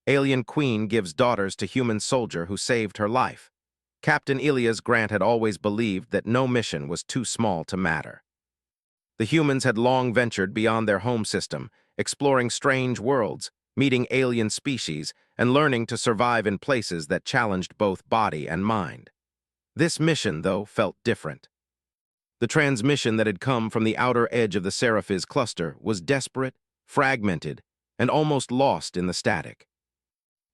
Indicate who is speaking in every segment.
Speaker 1: Alien queen gives daughters to human soldier who saved her life. Captain Elias Grant had always believed that no mission was too small to matter. The humans had long ventured beyond their home system, exploring strange worlds, meeting alien species, and learning to survive in places that challenged both body and mind. This mission, though, felt different. The transmission that had come from the outer edge of the Scifi's cluster was desperate, fragmented, and almost lost in the static.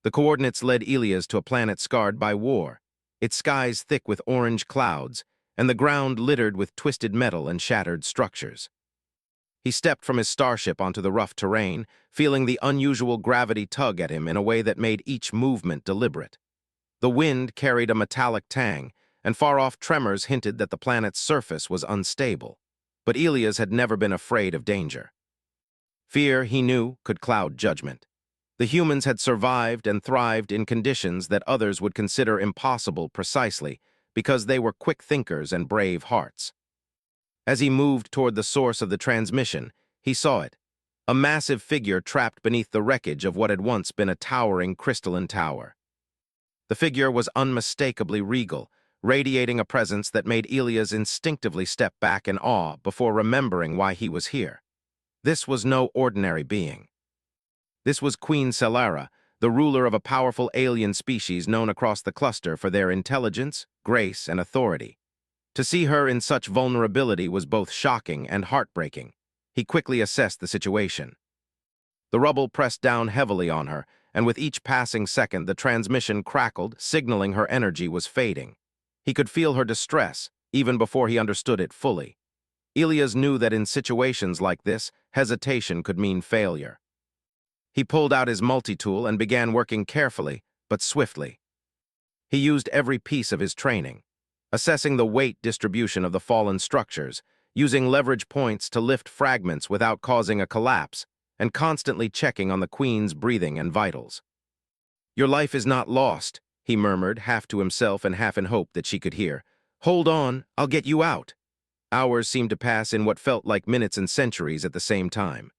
Speaker 1: The coordinates led Elias to a planet scarred by war, its skies thick with orange clouds, and the ground littered with twisted metal and shattered structures. He stepped from his starship onto the rough terrain, feeling the unusual gravity tug at him in a way that made each movement deliberate. The wind carried a metallic tang, and far-off tremors hinted that the planet's surface was unstable. But Elias had never been afraid of danger. Fear, he knew, could cloud judgment. The humans had survived and thrived in conditions that others would consider impossible precisely because they were quick thinkers and brave hearts. As he moved toward the source of the transmission, he saw it, a massive figure trapped beneath the wreckage of what had once been a towering crystalline tower. The figure was unmistakably regal, radiating a presence that made Elias instinctively step back in awe before remembering why he was here. This was no ordinary being. This was Queen Selara, the ruler of a powerful alien species known across the cluster for their intelligence, grace, and authority. To see her in such vulnerability was both shocking and heartbreaking. He quickly assessed the situation. The rubble pressed down heavily on her, and with each passing second the transmission crackled, signaling her energy was fading. He could feel her distress, even before he understood it fully. Elias knew that in situations like this, hesitation could mean failure. He pulled out his multi-tool and began working carefully, but swiftly. He used every piece of his training, assessing the weight distribution of the fallen structures, using leverage points to lift fragments without causing a collapse, and constantly checking on the Queen's breathing and vitals. "Your life is not lost," he murmured, half to himself and half in hope that she could hear. "Hold on, I'll get you out." Hours seemed to pass in what felt like minutes and centuries at the same time.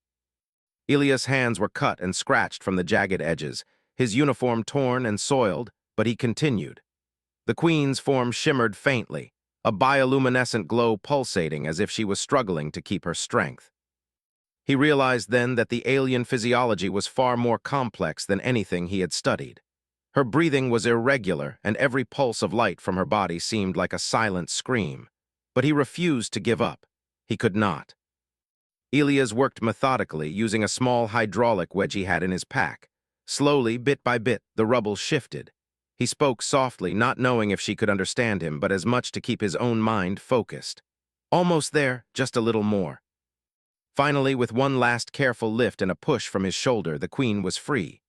Speaker 1: Elias' hands were cut and scratched from the jagged edges, his uniform torn and soiled, but he continued. The Queen's form shimmered faintly, a bioluminescent glow pulsating as if she was struggling to keep her strength. He realized then that the alien physiology was far more complex than anything he had studied. Her breathing was irregular, and every pulse of light from her body seemed like a silent scream. But he refused to give up. He could not. Elias worked methodically, using a small hydraulic wedge he had in his pack. Slowly, bit by bit, the rubble shifted. He spoke softly, not knowing if she could understand him, but as much to keep his own mind focused. Almost there, just a little more. Finally, with one last careful lift and a push from his shoulder, the Queen was free.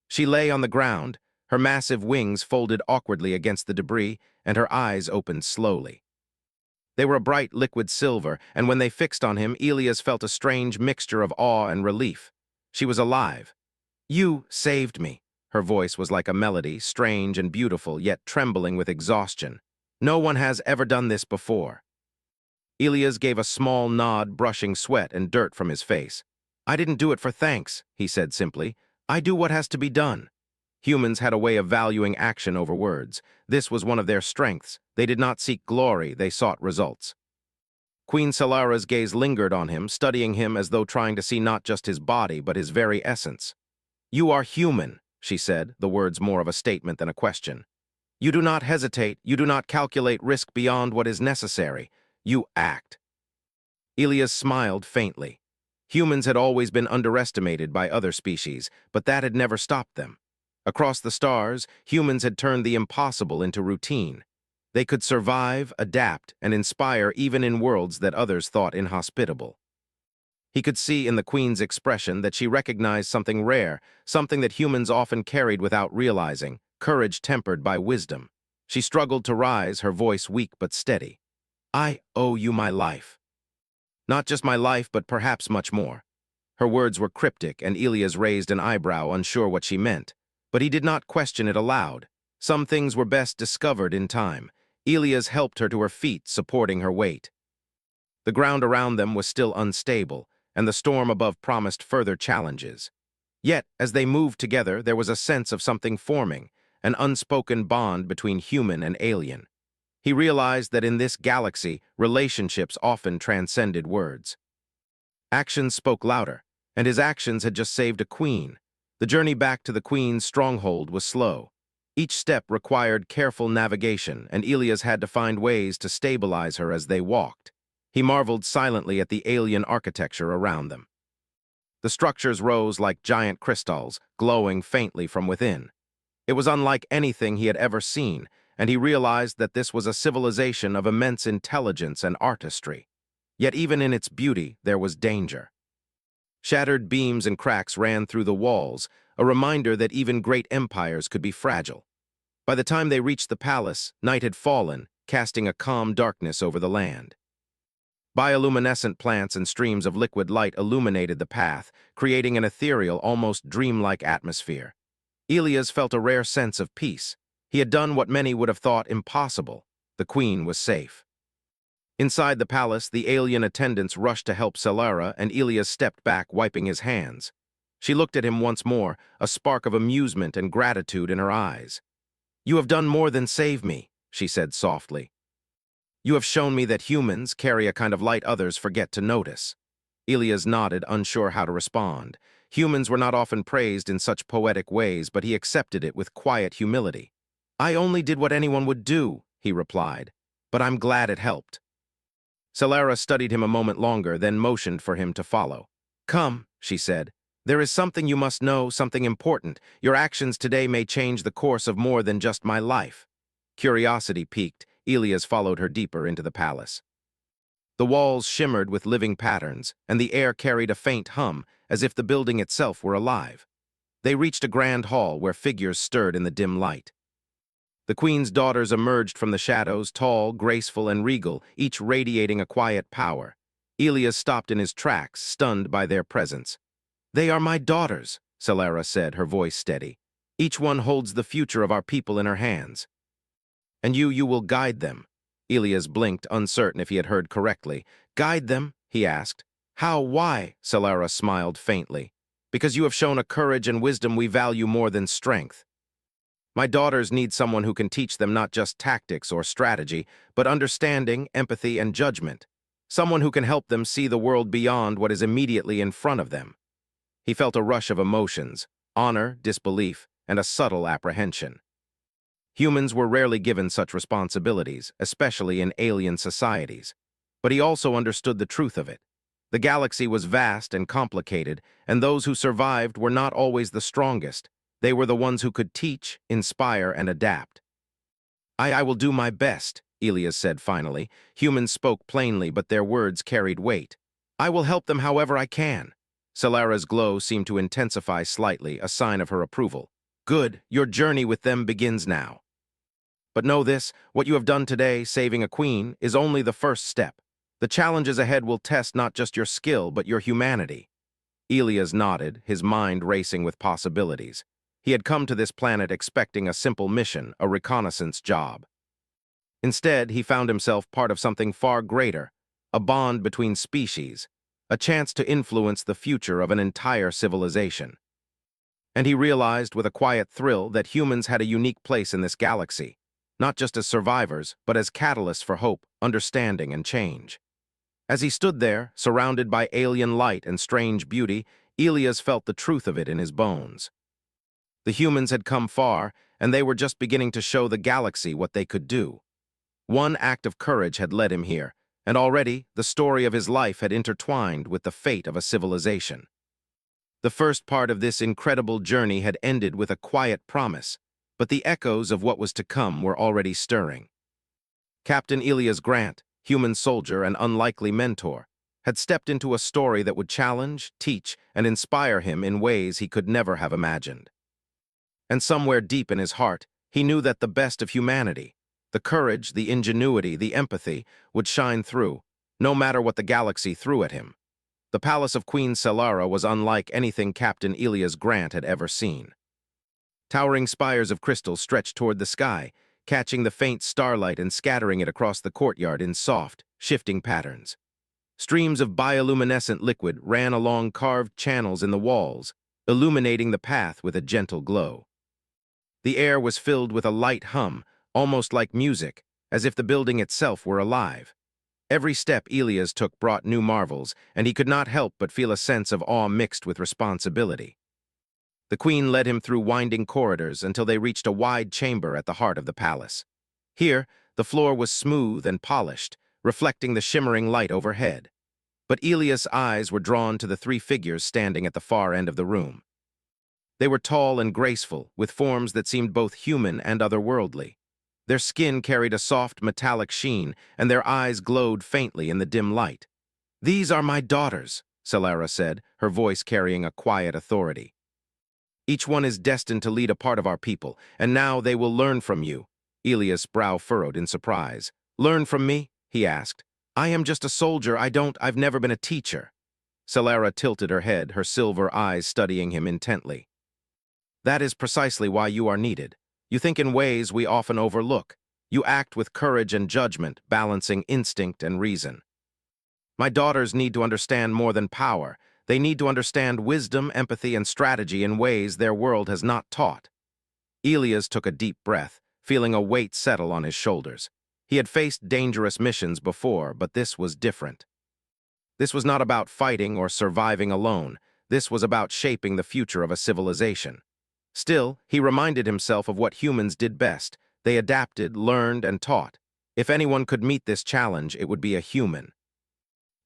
Speaker 1: She lay on the ground, her massive wings folded awkwardly against the debris, and her eyes opened slowly. They were a bright liquid silver, and when they fixed on him, Elias felt a strange mixture of awe and relief. She was alive. "You saved me." Her voice was like a melody, strange and beautiful, yet trembling with exhaustion. "No one has ever done this before." Elias gave a small nod, brushing sweat and dirt from his face. "I didn't do it for thanks," he said simply. "I do what has to be done." Humans had a way of valuing action over words. This was one of their strengths. They did not seek glory, they sought results. Queen Selara's gaze lingered on him, studying him as though trying to see not just his body, but his very essence. "You are human," she said, the words more of a statement than a question. "You do not hesitate, you do not calculate risk beyond what is necessary. You act." Elias smiled faintly. Humans had always been underestimated by other species, but that had never stopped them. Across the stars, humans had turned the impossible into routine. They could survive, adapt, and inspire even in worlds that others thought inhospitable. He could see in the Queen's expression that she recognized something rare, something that humans often carried without realizing, courage tempered by wisdom. She struggled to rise, her voice weak but steady. "I owe you my life. Not just my life, but perhaps much more." Her words were cryptic, and Elias raised an eyebrow, unsure what she meant. But he did not question it aloud. Some things were best discovered in time. Elias helped her to her feet, supporting her weight. The ground around them was still unstable, and the storm above promised further challenges. Yet, as they moved together, there was a sense of something forming, an unspoken bond between human and alien. He realized that in this galaxy, relationships often transcended words. Actions spoke louder, and his actions had just saved a queen. The journey back to the queen's stronghold was slow. Each step required careful navigation, and Elias had to find ways to stabilize her as they walked. He marveled silently at the alien architecture around them. The structures rose like giant crystals, glowing faintly from within. It was unlike anything he had ever seen, and he realized that this was a civilization of immense intelligence and artistry. Yet even in its beauty, there was danger. Shattered beams and cracks ran through the walls, a reminder that even great empires could be fragile. By the time they reached the palace, night had fallen, casting a calm darkness over the land. Bioluminescent plants and streams of liquid light illuminated the path, creating an ethereal, almost dreamlike atmosphere. Elias felt a rare sense of peace. He had done what many would have thought impossible. The queen was safe. Inside the palace, the alien attendants rushed to help Solara, and Elias stepped back, wiping his hands. She looked at him once more, a spark of amusement and gratitude in her eyes. "You have done more than save me," she said softly. "You have shown me that humans carry a kind of light others forget to notice." Elias nodded, unsure how to respond. Humans were not often praised in such poetic ways, but he accepted it with quiet humility. "I only did what anyone would do," he replied, "but I'm glad it helped." Solara studied him a moment longer, then motioned for him to follow. "Come," she said. "There is something you must know, something important. Your actions today may change the course of more than just my life." Curiosity piqued, Elias followed her deeper into the palace. The walls shimmered with living patterns, and the air carried a faint hum, as if the building itself were alive. They reached a grand hall where figures stirred in the dim light. The queen's daughters emerged from the shadows, tall, graceful, and regal, each radiating a quiet power. Elias stopped in his tracks, stunned by their presence. "They are my daughters," Solara said, her voice steady. "Each one holds the future of our people in her hands. And you will guide them." Elias blinked, uncertain if he had heard correctly. "Guide them?" he asked. "How? Why?" Solara smiled faintly. "Because you have shown a courage and wisdom we value more than strength. My daughters need someone who can teach them not just tactics or strategy, but understanding, empathy, and judgment. Someone who can help them see the world beyond what is immediately in front of them." He felt a rush of emotions, honor, disbelief, and a subtle apprehension. Humans were rarely given such responsibilities, especially in alien societies. But he also understood the truth of it. The galaxy was vast and complicated, and those who survived were not always the strongest. They were the ones who could teach, inspire, and adapt. I will do my best," Elias said finally. Humans spoke plainly, but their words carried weight. "I will help them however I can." Solara's glow seemed to intensify slightly, a sign of her approval. "Good, your journey with them begins now. But know this, what you have done today, saving a queen, is only the first step. The challenges ahead will test not just your skill, but your humanity." Elias nodded, his mind racing with possibilities. He had come to this planet expecting a simple mission, a reconnaissance job. Instead, he found himself part of something far greater, a bond between species, a chance to influence the future of an entire civilization. And he realized with a quiet thrill that humans had a unique place in this galaxy, not just as survivors, but as catalysts for hope, understanding, and change. As he stood there, surrounded by alien light and strange beauty, Elias felt the truth of it in his bones. The humans had come far, and they were just beginning to show the galaxy what they could do. One act of courage had led him here, and already the story of his life had intertwined with the fate of a civilization. The first part of this incredible journey had ended with a quiet promise, but the echoes of what was to come were already stirring. Captain Elias Grant, human soldier and unlikely mentor, had stepped into a story that would challenge, teach, and inspire him in ways he could never have imagined. And somewhere deep in his heart, he knew that the best of humanity, the courage, the ingenuity, the empathy, would shine through, no matter what the galaxy threw at him. The palace of Queen Solara was unlike anything Captain Elias Grant had ever seen. Towering spires of crystal stretched toward the sky, catching the faint starlight and scattering it across the courtyard in soft, shifting patterns. Streams of bioluminescent liquid ran along carved channels in the walls, illuminating the path with a gentle glow. The air was filled with a light hum, almost like music, as if the building itself were alive. Every step Elias took brought new marvels, and he could not help but feel a sense of awe mixed with responsibility. The queen led him through winding corridors until they reached a wide chamber at the heart of the palace. Here, the floor was smooth and polished, reflecting the shimmering light overhead. But Elias' eyes were drawn to the three figures standing at the far end of the room. They were tall and graceful, with forms that seemed both human and otherworldly. Their skin carried a soft metallic sheen, and their eyes glowed faintly in the dim light. "These are my daughters," Solara said, her voice carrying a quiet authority. "Each one is destined to lead a part of our people, and now they will learn from you." Elias' brow furrowed in surprise. "Learn from me?" he asked. "I am just a soldier. I've never been a teacher." Solara tilted her head, her silver eyes studying him intently. "That is precisely why you are needed. You think in ways we often overlook. You act with courage and judgment, balancing instinct and reason. My daughters need to understand more than power. They need to understand wisdom, empathy, and strategy in ways their world has not taught." Elias took a deep breath, feeling a weight settle on his shoulders. He had faced dangerous missions before, but this was different. This was not about fighting or surviving alone. This was about shaping the future of a civilization. Still, he reminded himself of what humans did best. They adapted, learned, and taught. If anyone could meet this challenge, it would be a human.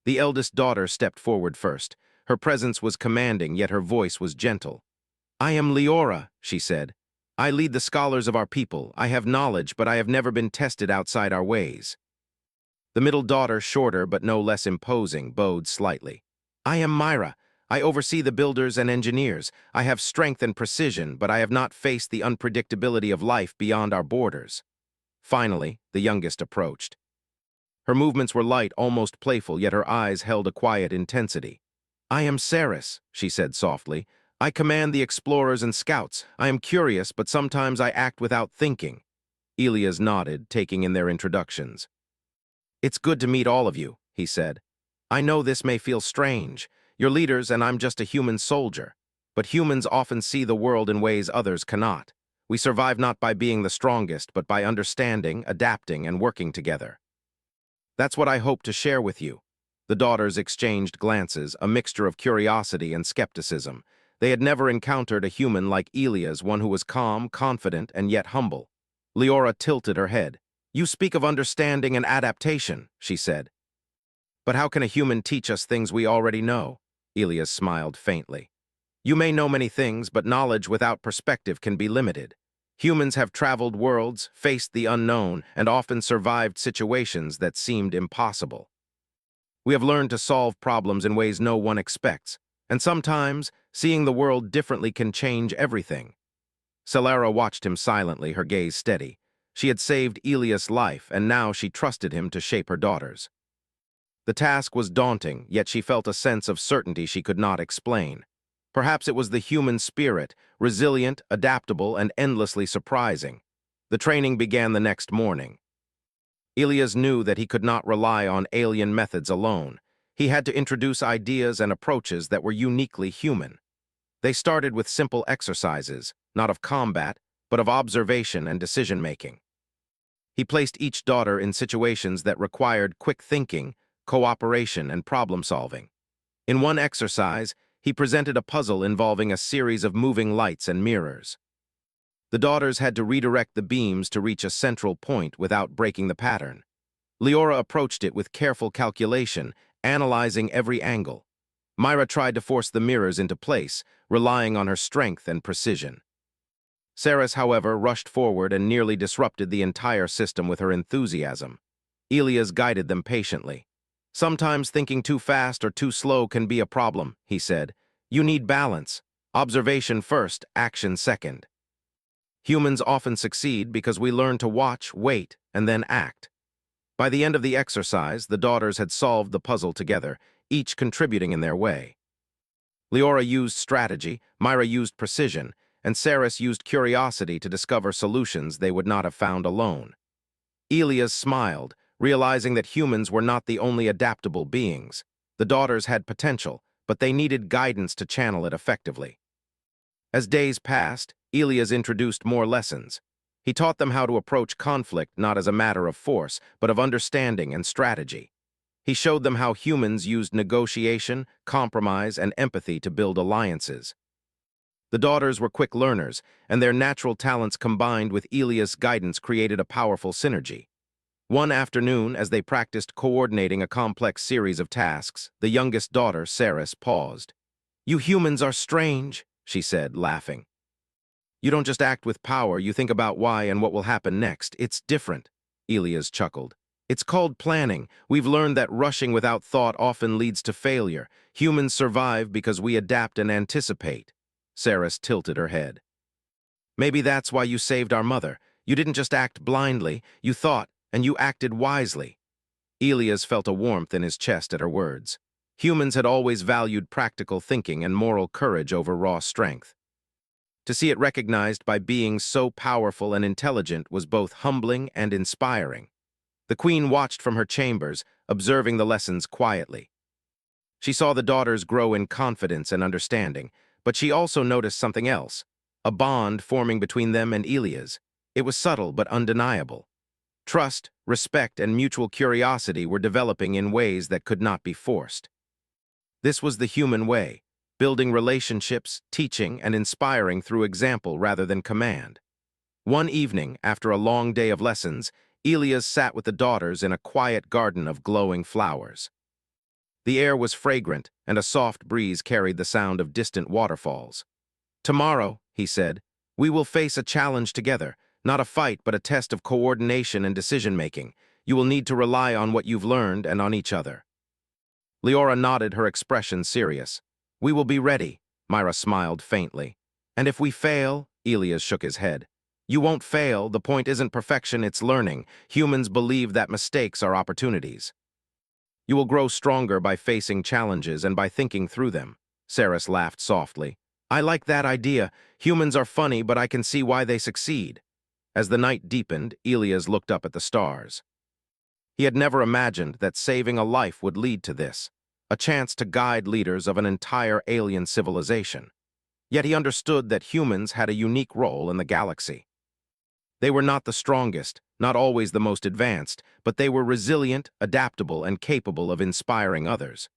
Speaker 1: The eldest daughter stepped forward first. Her presence was commanding, yet her voice was gentle. "I am Leora," she said. "I lead the scholars of our people. I have knowledge, but I have never been tested outside our ways." The middle daughter, shorter but no less imposing, bowed slightly. "I am Myra. I oversee the builders and engineers. I have strength and precision, but I have not faced the unpredictability of life beyond our borders." Finally, the youngest approached. Her movements were light, almost playful, yet her eyes held a quiet intensity. "I am Saris," she said softly. "I command the explorers and scouts. I am curious, but sometimes I act without thinking." Elias nodded, taking in their introductions. "It's good to meet all of you," he said. "I know this may feel strange. You're leaders and I'm just a human soldier. But humans often see the world in ways others cannot. We survive not by being the strongest, but by understanding, adapting, and working together. That's what I hope to share with you." The daughters exchanged glances, a mixture of curiosity and skepticism. They had never encountered a human like Elias, one who was calm, confident, and yet humble. Leora tilted her head. "You speak of understanding and adaptation," she said. "But how can a human teach us things we already know?" Elias smiled faintly. "You may know many things, but knowledge without perspective can be limited. Humans have traveled worlds, faced the unknown, and often survived situations that seemed impossible. We have learned to solve problems in ways no one expects, and sometimes seeing the world differently can change everything." Solara watched him silently, her gaze steady. She had saved Elias' life, and now she trusted him to shape her daughters. The task was daunting, yet she felt a sense of certainty she could not explain. Perhaps it was the human spirit, resilient, adaptable, and endlessly surprising. The training began the next morning. Elias knew that he could not rely on alien methods alone. He had to introduce ideas and approaches that were uniquely human. They started with simple exercises, not of combat, but of observation and decision-making. He placed each daughter in situations that required quick thinking, cooperation, and problem-solving. In one exercise, he presented a puzzle involving a series of moving lights and mirrors. The daughters had to redirect the beams to reach a central point without breaking the pattern. Leora approached it with careful calculation, analyzing every angle. Myra tried to force the mirrors into place, relying on her strength and precision. Saris, however, rushed forward and nearly disrupted the entire system with her enthusiasm. Elias guided them patiently. "Sometimes thinking too fast or too slow can be a problem," he said. "You need balance. Observation first, action second." Humans often succeed because we learn to watch, wait, and then act. By the end of the exercise, the daughters had solved the puzzle together, each contributing in their way. Leora used strategy, Myra used precision, and Saris used curiosity to discover solutions they would not have found alone. Elias smiled, realizing that humans were not the only adaptable beings. The daughters had potential, but they needed guidance to channel it effectively. As days passed, Elias introduced more lessons. He taught them how to approach conflict not as a matter of force, but of understanding and strategy. He showed them how humans used negotiation, compromise, and empathy to build alliances. The daughters were quick learners, and their natural talents combined with Elias' guidance created a powerful synergy. One afternoon, as they practiced coordinating a complex series of tasks, the youngest daughter, Saris, paused. "You humans are strange," she said, laughing. "You don't just act with power, you think about why and what will happen next. It's different," Elias chuckled. "It's called planning. We've learned that rushing without thought often leads to failure. Humans survive because we adapt and anticipate." Saris tilted her head. "Maybe that's why you saved our mother. You didn't just act blindly, you thought, and you acted wisely." Elias felt a warmth in his chest at her words. Humans had always valued practical thinking and moral courage over raw strength. To see it recognized by beings so powerful and intelligent was both humbling and inspiring. The queen watched from her chambers, observing the lessons quietly. She saw the daughters grow in confidence and understanding, but she also noticed something else, a bond forming between them and Elias. It was subtle but undeniable. Trust, respect, and mutual curiosity were developing in ways that could not be forced. This was the human way, building relationships, teaching, and inspiring through example rather than command. One evening, after a long day of lessons, Elias sat with the daughters in a quiet garden of glowing flowers. The air was fragrant, and a soft breeze carried the sound of distant waterfalls. "Tomorrow," he said, "we will face a challenge together, not a fight but a test of coordination and decision-making. You will need to rely on what you've learned and on each other." Leora nodded, her expression serious. "We will be ready," Myra smiled faintly. "And if we fail," Elias shook his head. "You won't fail, the point isn't perfection, it's learning. Humans believe that mistakes are opportunities." "You will grow stronger by facing challenges and by thinking through them." Saris laughed softly. "I like that idea. Humans are funny, but I can see why they succeed." As the night deepened, Elias looked up at the stars. He had never imagined that saving a life would lead to this, a chance to guide leaders of an entire alien civilization. Yet he understood that humans had a unique role in the galaxy. They were not the strongest, not always the most advanced, but they were resilient, adaptable, and capable of inspiring others.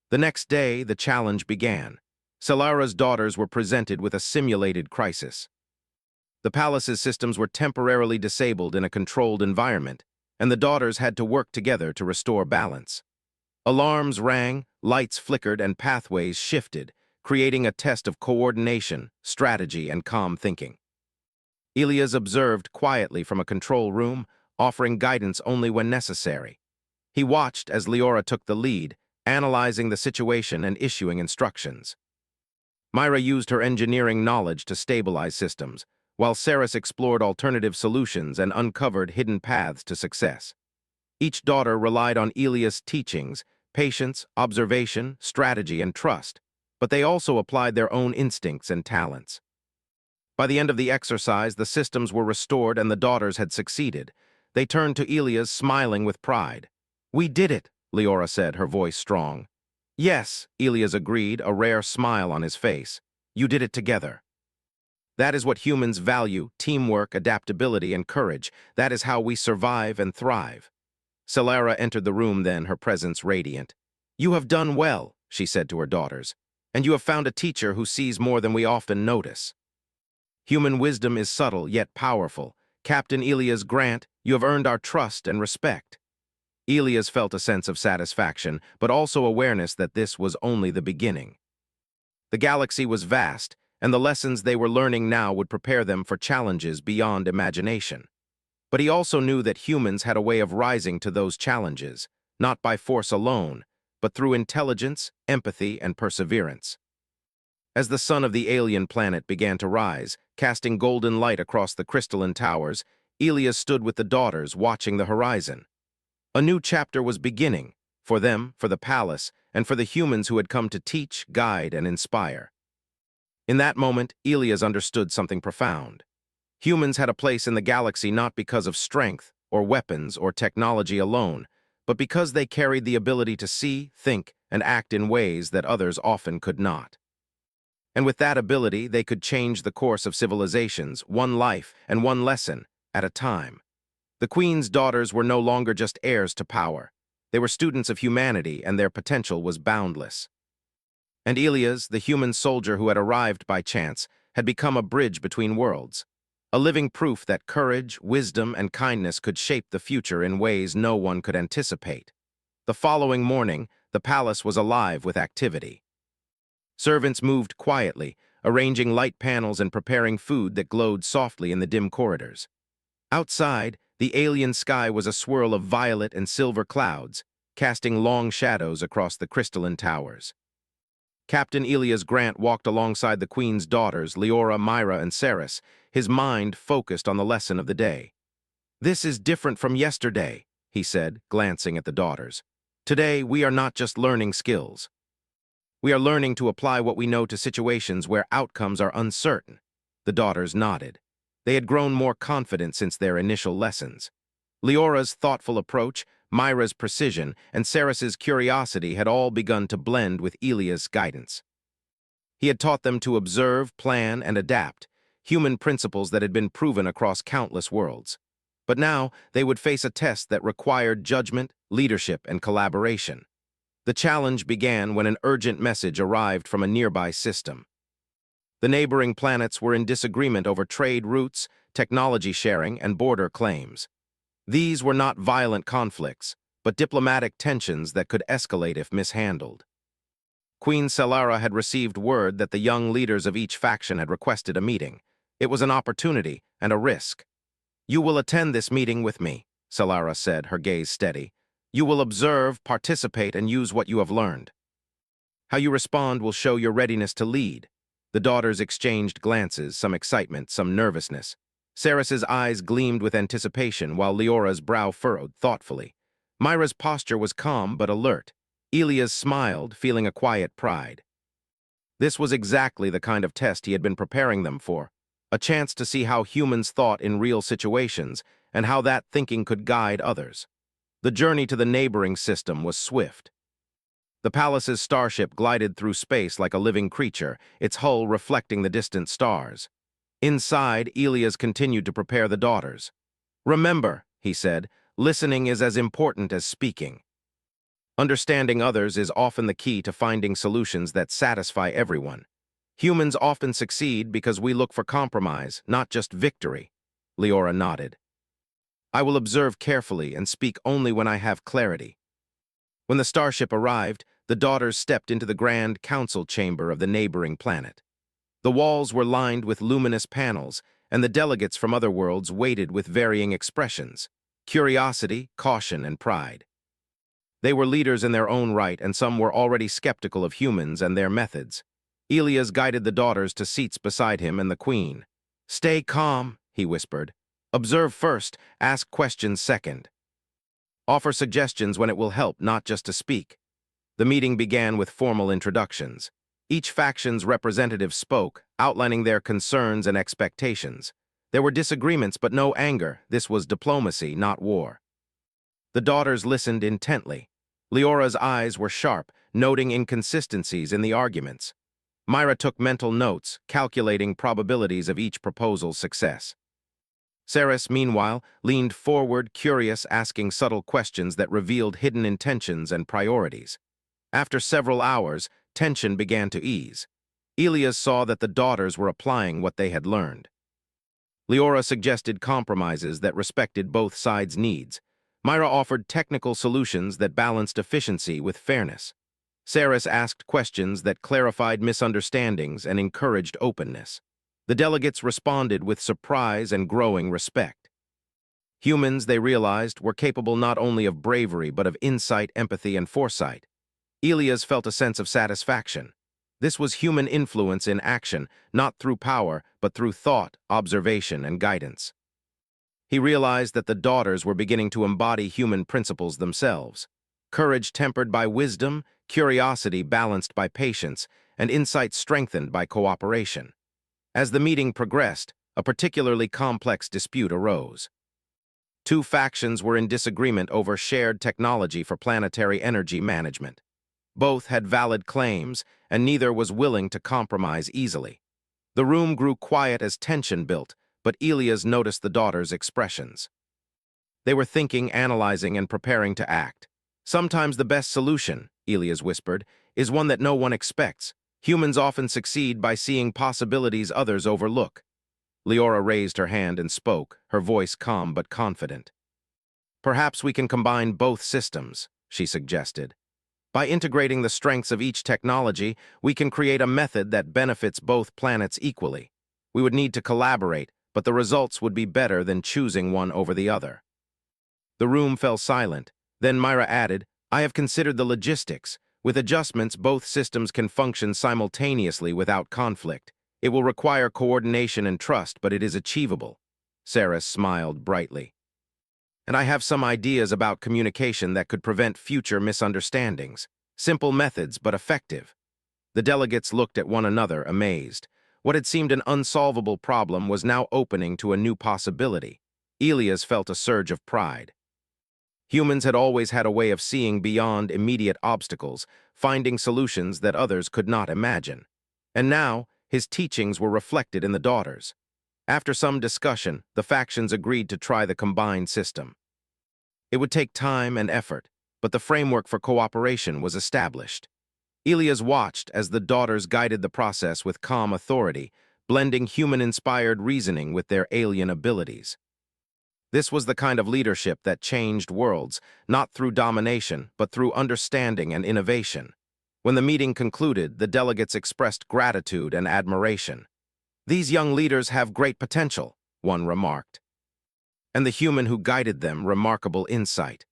Speaker 1: The next day, the challenge began. Salara's daughters were presented with a simulated crisis. The palace's systems were temporarily disabled in a controlled environment, and the daughters had to work together to restore balance. Alarms rang, lights flickered, and pathways shifted, creating a test of coordination, strategy, and calm thinking. Elias observed quietly from a control room, offering guidance only when necessary. He watched as Leora took the lead, analyzing the situation and issuing instructions. Myra used her engineering knowledge to stabilize systems, while Saris explored alternative solutions and uncovered hidden paths to success. Each daughter relied on Elias' teachings, patience, observation, strategy, and trust, but they also applied their own instincts and talents. By the end of the exercise, the systems were restored and the daughters had succeeded. They turned to Elias, smiling with pride. "We did it," Leora said, her voice strong. "Yes," Elias agreed, a rare smile on his face. "You did it together." That is what humans value: teamwork, adaptability, and courage. That is how we survive and thrive. Salara entered the room then, her presence radiant. "You have done well," she said to her daughters, "and you have found a teacher who sees more than we often notice. Human wisdom is subtle yet powerful. Captain Elias Grant, you have earned our trust and respect." Elias felt a sense of satisfaction, but also awareness that this was only the beginning. The galaxy was vast, and the lessons they were learning now would prepare them for challenges beyond imagination. But he also knew that humans had a way of rising to those challenges, not by force alone, but through intelligence, empathy, and perseverance. As the sun of the alien planet began to rise, casting golden light across the crystalline towers, Elias stood with the daughters, watching the horizon. A new chapter was beginning, for them, for the palace, and for the humans who had come to teach, guide, and inspire. In that moment, Elias understood something profound. Humans had a place in the galaxy not because of strength, or weapons, or technology alone, but because they carried the ability to see, think, and act in ways that others often could not. And with that ability, they could change the course of civilizations, one life and one lesson at a time. The Queen's daughters were no longer just heirs to power. They were students of humanity, and their potential was boundless. And Elias, the human soldier who had arrived by chance, had become a bridge between worlds, a living proof that courage, wisdom, and kindness could shape the future in ways no one could anticipate. The following morning, the palace was alive with activity. Servants moved quietly, arranging light panels and preparing food that glowed softly in the dim corridors. Outside, the alien sky was a swirl of violet and silver clouds, casting long shadows across the crystalline towers. Captain Elias Grant walked alongside the Queen's daughters, Leora, Myra, and Ceres, his mind focused on the lesson of the day. "This is different from yesterday," he said, glancing at the daughters. "Today, we are not just learning skills. We are learning to apply what we know to situations where outcomes are uncertain." The daughters nodded. They had grown more confident since their initial lessons. Leora's thoughtful approach, Myra's precision, and Ceres's curiosity had all begun to blend with Elias' guidance. He had taught them to observe, plan, and adapt, human principles that had been proven across countless worlds. But now they would face a test that required judgment, leadership, and collaboration. The challenge began when an urgent message arrived from a nearby system. The neighboring planets were in disagreement over trade routes, technology sharing, and border claims. These were not violent conflicts, but diplomatic tensions that could escalate if mishandled. Queen Selara had received word that the young leaders of each faction had requested a meeting. It was an opportunity and a risk. "You will attend this meeting with me," Selara said, her gaze steady. "You will observe, participate, and use what you have learned. How you respond will show your readiness to lead." The daughters exchanged glances, some excitement, some nervousness. Ceres's eyes gleamed with anticipation, while Leora's brow furrowed thoughtfully. Myra's posture was calm but alert. Elias smiled, feeling a quiet pride. This was exactly the kind of test he had been preparing them for, a chance to see how humans thought in real situations and how that thinking could guide others. The journey to the neighboring system was swift. The palace's starship glided through space like a living creature, its hull reflecting the distant stars. Inside, Elias continued to prepare the daughters. "Remember," he said, "listening is as important as speaking. Understanding others is often the key to finding solutions that satisfy everyone. Humans often succeed because we look for compromise, not just victory." Leora nodded. "I will observe carefully and speak only when I have clarity." When the starship arrived, the daughters stepped into the grand council chamber of the neighboring planet. The walls were lined with luminous panels, and the delegates from other worlds waited with varying expressions: curiosity, caution, and pride. They were leaders in their own right, and some were already skeptical of humans and their methods. Elias guided the daughters to seats beside him and the Queen. "Stay calm," he whispered. "Observe first, ask questions second. Offer suggestions when it will help, not just to speak." The meeting began with formal introductions. Each faction's representative spoke, outlining their concerns and expectations. There were disagreements, but no anger. This was diplomacy, not war. The daughters listened intently. Leora's eyes were sharp, noting inconsistencies in the arguments. Myra took mental notes, calculating probabilities of each proposal's success. Ceres, meanwhile, leaned forward, curious, asking subtle questions that revealed hidden intentions and priorities. After several hours, tension began to ease. Elias saw that the daughters were applying what they had learned. Leora suggested compromises that respected both sides' needs. Myra offered technical solutions that balanced efficiency with fairness. Ceres asked questions that clarified misunderstandings and encouraged openness. The delegates responded with surprise and growing respect. Humans, they realized, were capable not only of bravery but of insight, empathy, and foresight. Elias felt a sense of satisfaction. This was human influence in action, not through power, but through thought, observation, and guidance. He realized that the daughters were beginning to embody human principles themselves: courage tempered by wisdom, curiosity balanced by patience, and insight strengthened by cooperation. As the meeting progressed, a particularly complex dispute arose. Two factions were in disagreement over shared technology for planetary energy management. Both had valid claims, and neither was willing to compromise easily. The room grew quiet as tension built, but Elias noticed the daughters' expressions. They were thinking, analyzing, and preparing to act. Sometimes the best solution, Elias whispered, is one that no one expects. Humans often succeed by seeing possibilities others overlook. Leora raised her hand and spoke, her voice calm but confident. Perhaps we can combine both systems, she suggested. By integrating the strengths of each technology, we can create a method that benefits both planets equally. We would need to collaborate, but the results would be better than choosing one over the other. The room fell silent. Then Myra added, I have considered the logistics. With adjustments, both systems can function simultaneously without conflict. It will require coordination and trust, but it is achievable. Saris smiled brightly. And I have some ideas about communication that could prevent future misunderstandings. Simple methods, but effective. The delegates looked at one another, amazed. What had seemed an unsolvable problem was now opening to a new possibility. Elias felt a surge of pride. Humans had always had a way of seeing beyond immediate obstacles, finding solutions that others could not imagine. And now, his teachings were reflected in the daughters. After some discussion, the factions agreed to try the combined system. It would take time and effort, but the framework for cooperation was established. Elias watched as the daughters guided the process with calm authority, blending human-inspired reasoning with their alien abilities. This was the kind of leadership that changed worlds, not through domination, but through understanding and innovation. When the meeting concluded, the delegates expressed gratitude and admiration. These young leaders have great potential, one remarked. And the human who guided them, remarkable insight.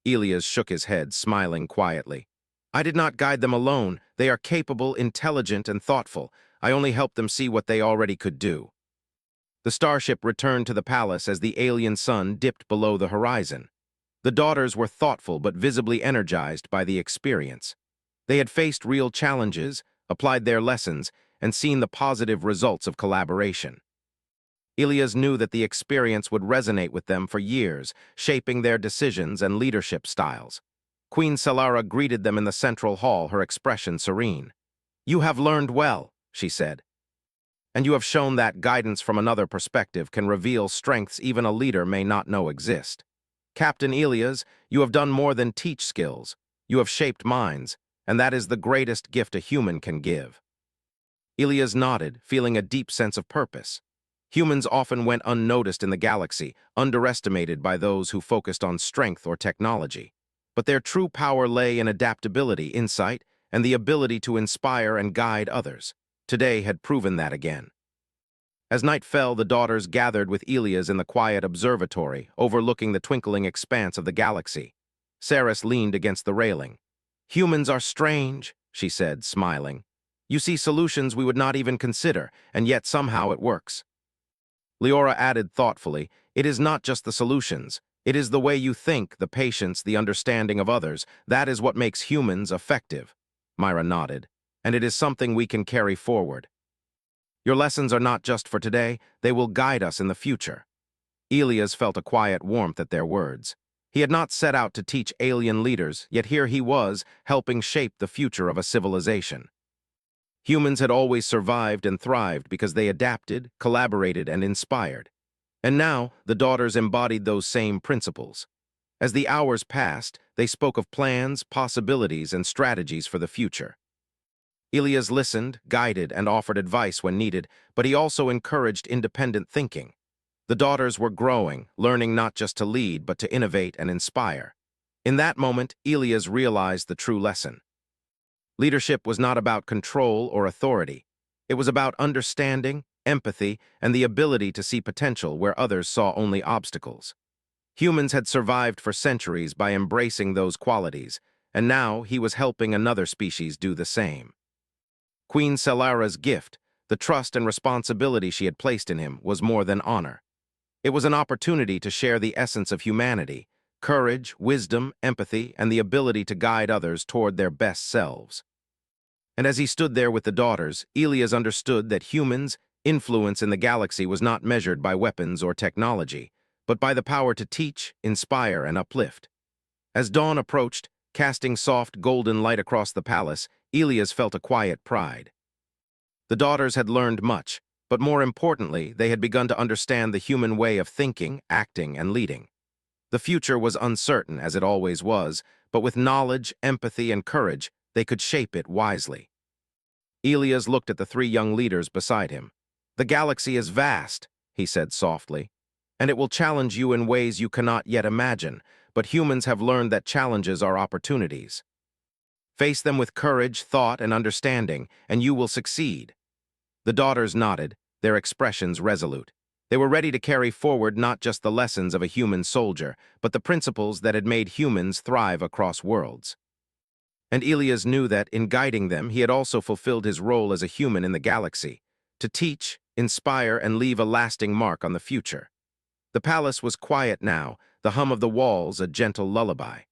Speaker 1: Elias shook his head, smiling quietly. I did not guide them alone. They are capable, intelligent, and thoughtful. I only helped them see what they already could do. The starship returned to the palace as the alien sun dipped below the horizon. The daughters were thoughtful but visibly energized by the experience. They had faced real challenges, applied their lessons, and seen the positive results of collaboration. Elias knew that the experience would resonate with them for years, shaping their decisions and leadership styles. Queen Selara greeted them in the central hall, her expression serene. You have learned well, she said. And you have shown that guidance from another perspective can reveal strengths even a leader may not know exist. Captain Elias, you have done more than teach skills. You have shaped minds, and that is the greatest gift a human can give. Elias nodded, feeling a deep sense of purpose. Humans often went unnoticed in the galaxy, underestimated by those who focused on strength or technology. But their true power lay in adaptability, insight, and the ability to inspire and guide others. Today had proven that again. As night fell, the daughters gathered with Elias in the quiet observatory, overlooking the twinkling expanse of the galaxy. Saris leaned against the railing. Humans are strange, she said, smiling. You see solutions we would not even consider, and yet somehow it works. Leora added thoughtfully, it is not just the solutions. It is the way you think, the patience, the understanding of others. That is what makes humans effective. Myra nodded. And it is something we can carry forward. Your lessons are not just for today, they will guide us in the future. Elias felt a quiet warmth at their words. He had not set out to teach alien leaders, yet here he was, helping shape the future of a civilization. Humans had always survived and thrived because they adapted, collaborated, and inspired. And now, the daughters embodied those same principles. As the hours passed, they spoke of plans, possibilities, and strategies for the future. Elias listened, guided, and offered advice when needed, but he also encouraged independent thinking. The daughters were growing, learning not just to lead, but to innovate and inspire. In that moment, Elias realized the true lesson. Leadership was not about control or authority. It was about understanding, empathy, and the ability to see potential where others saw only obstacles. Humans had survived for centuries by embracing those qualities, and now he was helping another species do the same. Queen Selara's gift, the trust and responsibility she had placed in him, was more than honor. It was an opportunity to share the essence of humanity, courage, wisdom, empathy, and the ability to guide others toward their best selves. And as he stood there with the daughters, Elias understood that humans' influence in the galaxy was not measured by weapons or technology, but by the power to teach, inspire, and uplift. As dawn approached, Casting soft, golden light across the palace, Elias felt a quiet pride. The daughters had learned much, but more importantly, they had begun to understand the human way of thinking, acting, and leading. The future was uncertain, as it always was, but with knowledge, empathy, and courage, they could shape it wisely. Elias looked at the three young leaders beside him. "The galaxy is vast," he said softly, "and it will challenge you in ways you cannot yet imagine, but humans have learned that challenges are opportunities. Face them with courage, thought, and understanding, and you will succeed." The daughters nodded, their expressions resolute. They were ready to carry forward not just the lessons of a human soldier, but the principles that had made humans thrive across worlds. And Elias knew that, in guiding them, he had also fulfilled his role as a human in the galaxy, to teach, inspire, and leave a lasting mark on the future. The palace was quiet now, the hum of the walls a gentle lullaby.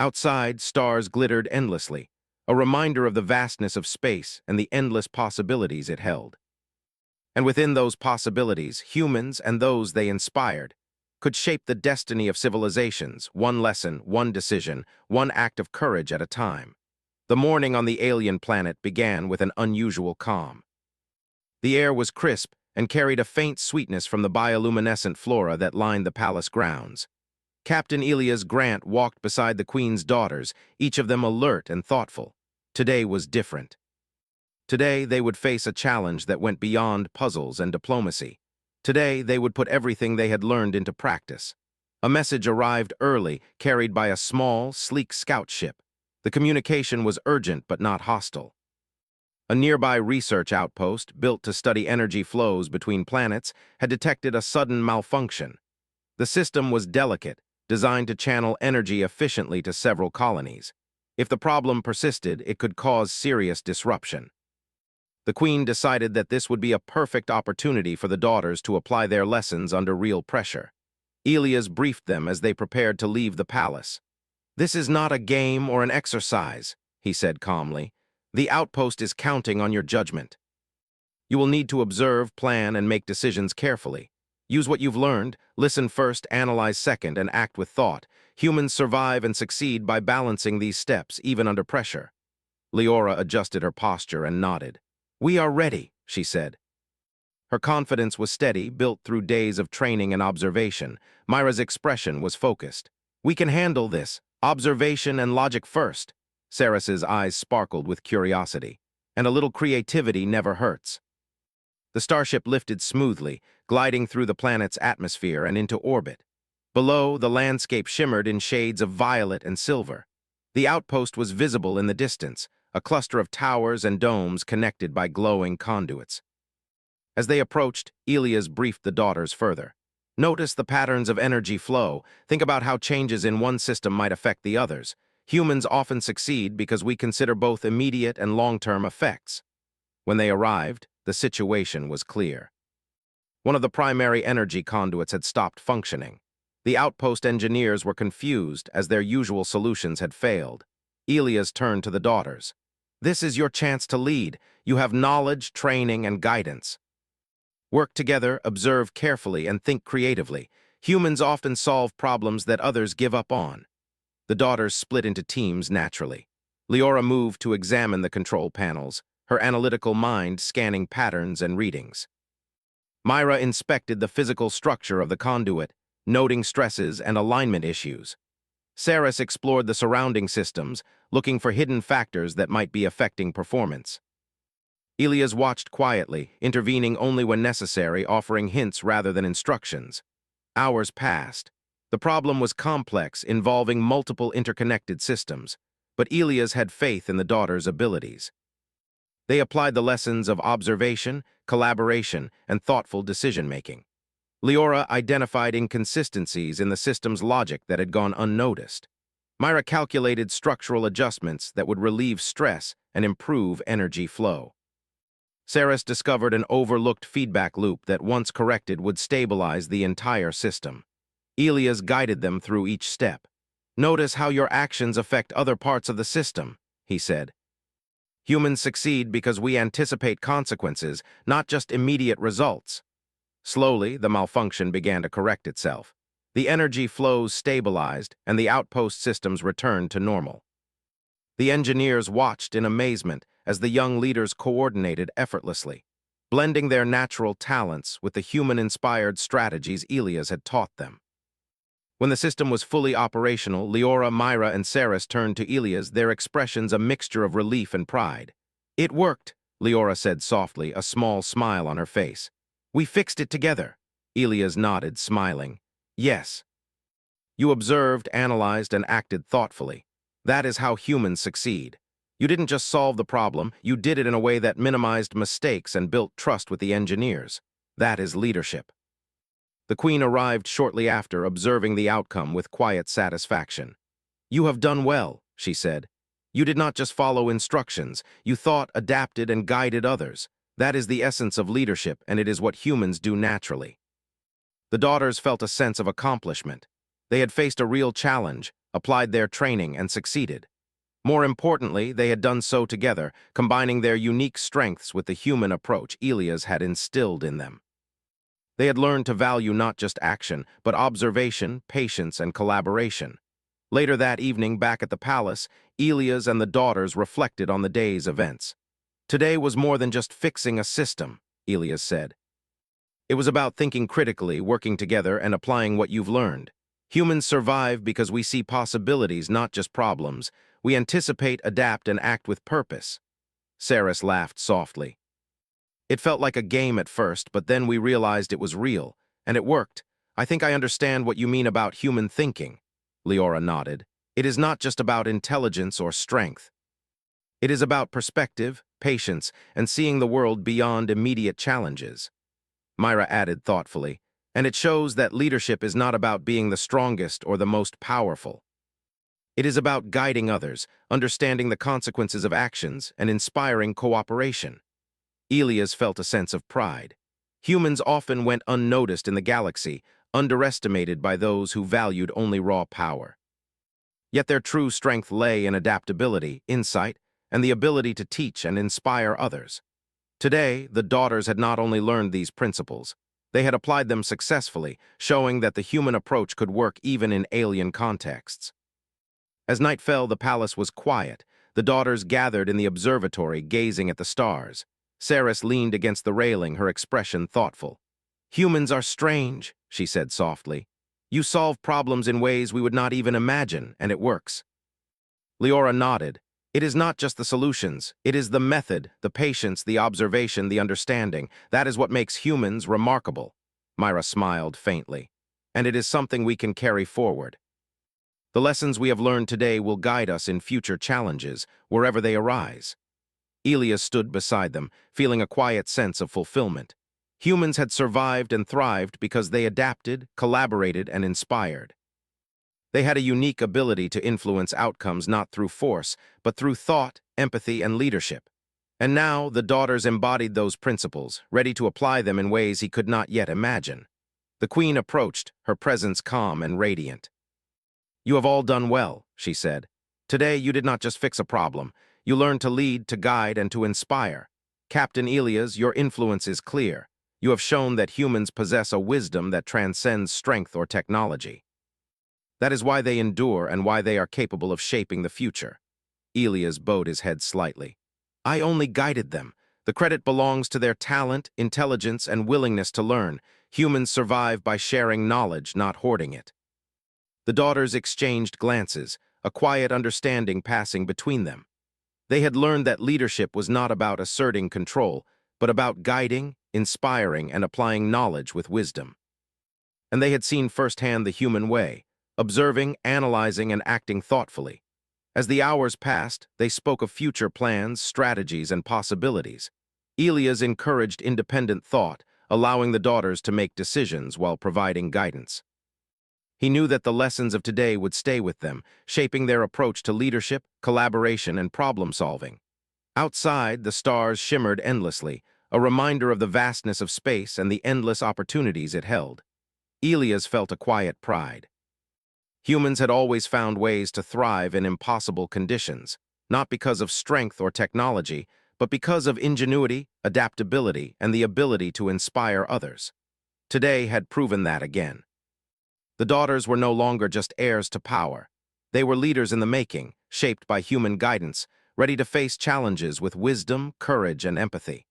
Speaker 1: Outside, stars glittered endlessly, a reminder of the vastness of space and the endless possibilities it held. And within those possibilities, humans and those they inspired could shape the destiny of civilizations, one lesson, one decision, one act of courage at a time. The morning on the alien planet began with an unusual calm. The air was crisp and carried a faint sweetness from the bioluminescent flora that lined the palace grounds. Captain Elias Grant walked beside the Queen's daughters, each of them alert and thoughtful. Today was different. Today they would face a challenge that went beyond puzzles and diplomacy. Today they would put everything they had learned into practice. A message arrived early, carried by a small, sleek scout ship. The communication was urgent but not hostile. A nearby research outpost, built to study energy flows between planets, had detected a sudden malfunction. The system was delicate, designed to channel energy efficiently to several colonies. If the problem persisted, it could cause serious disruption. The Queen decided that this would be a perfect opportunity for the daughters to apply their lessons under real pressure. Elias briefed them as they prepared to leave the palace. "This is not a game or an exercise," he said calmly. "The outpost is counting on your judgment. You will need to observe, plan, and make decisions carefully. Use what you've learned, listen first, analyze second, and act with thought. Humans survive and succeed by balancing these steps, even under pressure." Leora adjusted her posture and nodded. "We are ready," she said. Her confidence was steady, built through days of training and observation. Myra's expression was focused. "We can handle this. Observation and logic first." Ceres's eyes sparkled with curiosity. "And a little creativity never hurts." The starship lifted smoothly, gliding through the planet's atmosphere and into orbit. Below, the landscape shimmered in shades of violet and silver. The outpost was visible in the distance, a cluster of towers and domes connected by glowing conduits. As they approached, Elias briefed the daughters further. "Notice the patterns of energy flow. Think about how changes in one system might affect the others. Humans often succeed because we consider both immediate and long-term effects." When they arrived, the situation was clear. One of the primary energy conduits had stopped functioning. The outpost engineers were confused as their usual solutions had failed. Elias turned to the daughters. "This is your chance to lead. You have knowledge, training, and guidance. Work together, observe carefully, and think creatively. Humans often solve problems that others give up on." The daughters split into teams naturally. Leora moved to examine the control panels, her analytical mind scanning patterns and readings. Myra inspected the physical structure of the conduit, noting stresses and alignment issues. Ceres explored the surrounding systems, looking for hidden factors that might be affecting performance. Elias watched quietly, intervening only when necessary, offering hints rather than instructions. Hours passed. The problem was complex, involving multiple interconnected systems, but Elias had faith in the daughters' abilities. They applied the lessons of observation, collaboration, and thoughtful decision-making. Leora identified inconsistencies in the system's logic that had gone unnoticed. Myra calculated structural adjustments that would relieve stress and improve energy flow. Ceres discovered an overlooked feedback loop that, once corrected, would stabilize the entire system. Elias guided them through each step. "Notice how your actions affect other parts of the system," he said. "Humans succeed because we anticipate consequences, not just immediate results." Slowly, the malfunction began to correct itself. The energy flows stabilized, and the outpost systems returned to normal. The engineers watched in amazement as the young leaders coordinated effortlessly, blending their natural talents with the human-inspired strategies Elias had taught them. When the system was fully operational, Leora, Myra, and Saris turned to Elias, their expressions a mixture of relief and pride. "It worked," Leora said softly, a small smile on her face. "We fixed it together." Elias nodded, smiling. "Yes." You observed, analyzed, and acted thoughtfully. That is how humans succeed. You didn't just solve the problem, you did it in a way that minimized mistakes and built trust with the engineers. That is leadership. The Queen arrived shortly after, observing the outcome with quiet satisfaction. "You have done well," she said. "You did not just follow instructions, you thought, adapted, and guided others. That is the essence of leadership, and it is what humans do naturally." The daughters felt a sense of accomplishment. They had faced a real challenge, applied their training, and succeeded. More importantly, they had done so together, combining their unique strengths with the human approach Elias had instilled in them. They had learned to value not just action, but observation, patience, and collaboration. Later that evening, back at the palace, Elias and the daughters reflected on the day's events. "Today was more than just fixing a system," Elias said. "It was about thinking critically, working together, and applying what you've learned. Humans survive because we see possibilities, not just problems. We anticipate, adapt, and act with purpose." Saris laughed softly. "It felt like a game at first, but then we realized it was real, and it worked. I think I understand what you mean about human thinking." Leora nodded. "It is not just about intelligence or strength. It is about perspective, patience, and seeing the world beyond immediate challenges." Myra added thoughtfully, "And it shows that leadership is not about being the strongest or the most powerful. It is about guiding others, understanding the consequences of actions, and inspiring cooperation." Elias felt a sense of pride. Humans often went unnoticed in the galaxy, underestimated by those who valued only raw power. Yet their true strength lay in adaptability, insight, and the ability to teach and inspire others. Today, the daughters had not only learned these principles, they had applied them successfully, showing that the human approach could work even in alien contexts. As night fell, the palace was quiet. The daughters gathered in the observatory, gazing at the stars. Saris leaned against the railing, her expression thoughtful. "Humans are strange," she said softly. "You solve problems in ways we would not even imagine, and it works." Leora nodded. "It is not just the solutions. It is the method, the patience, the observation, the understanding. That is what makes humans remarkable." Myra smiled faintly. "And it is something we can carry forward. The lessons we have learned today will guide us in future challenges, wherever they arise." Elias stood beside them, feeling a quiet sense of fulfillment. Humans had survived and thrived because they adapted, collaborated, and inspired. They had a unique ability to influence outcomes not through force, but through thought, empathy, and leadership. And now the daughters embodied those principles, ready to apply them in ways he could not yet imagine. The Queen approached, her presence calm and radiant. "You have all done well," she said. "Today you did not just fix a problem. You learned to lead, to guide, and to inspire. Captain Elias, your influence is clear. You have shown that humans possess a wisdom that transcends strength or technology. That is why they endure and why they are capable of shaping the future." Elias bowed his head slightly. "I only guided them. The credit belongs to their talent, intelligence, and willingness to learn. Humans survive by sharing knowledge, not hoarding it." The daughters exchanged glances, a quiet understanding passing between them. They had learned that leadership was not about asserting control, but about guiding, inspiring, and applying knowledge with wisdom. And they had seen firsthand the human way, observing, analyzing, and acting thoughtfully. As the hours passed, they spoke of future plans, strategies, and possibilities. Elias encouraged independent thought, allowing the daughters to make decisions while providing guidance. He knew that the lessons of today would stay with them, shaping their approach to leadership, collaboration, and problem-solving. Outside, the stars shimmered endlessly, a reminder of the vastness of space and the endless opportunities it held. Elias felt a quiet pride. Humans had always found ways to thrive in impossible conditions, not because of strength or technology, but because of ingenuity, adaptability, and the ability to inspire others. Today had proven that again. The daughters were no longer just heirs to power. They were leaders in the making, shaped by human guidance, ready to face challenges with wisdom, courage, and empathy.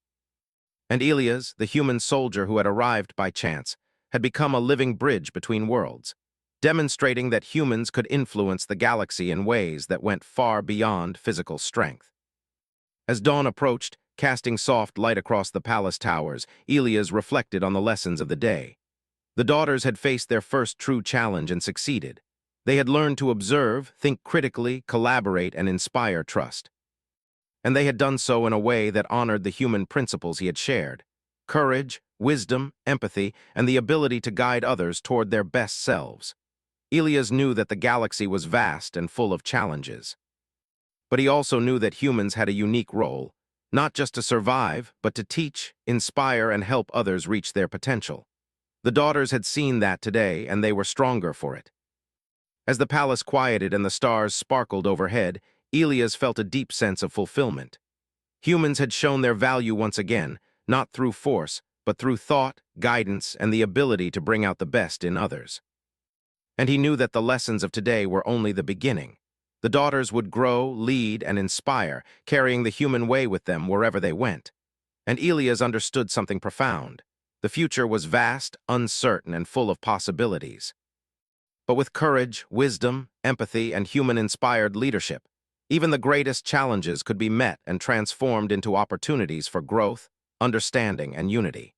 Speaker 1: And Elias, the human soldier who had arrived by chance, had become a living bridge between worlds, demonstrating that humans could influence the galaxy in ways that went far beyond physical strength. As dawn approached, casting soft light across the palace towers, Elias reflected on the lessons of the day. The daughters had faced their first true challenge and succeeded. They had learned to observe, think critically, collaborate, and inspire trust. And they had done so in a way that honored the human principles he had shared: courage, wisdom, empathy, and the ability to guide others toward their best selves. Elias knew that the galaxy was vast and full of challenges. But he also knew that humans had a unique role, not just to survive, but to teach, inspire, and help others reach their potential. The daughters had seen that today, and they were stronger for it. As the palace quieted and the stars sparkled overhead, Elias felt a deep sense of fulfillment. Humans had shown their value once again, not through force, but through thought, guidance, and the ability to bring out the best in others. And he knew that the lessons of today were only the beginning. The daughters would grow, lead, and inspire, carrying the human way with them wherever they went. And Elias understood something profound. The future was vast, uncertain, and full of possibilities. But with courage, wisdom, empathy, and human-inspired leadership, even the greatest challenges could be met and transformed into opportunities for growth, understanding, and unity.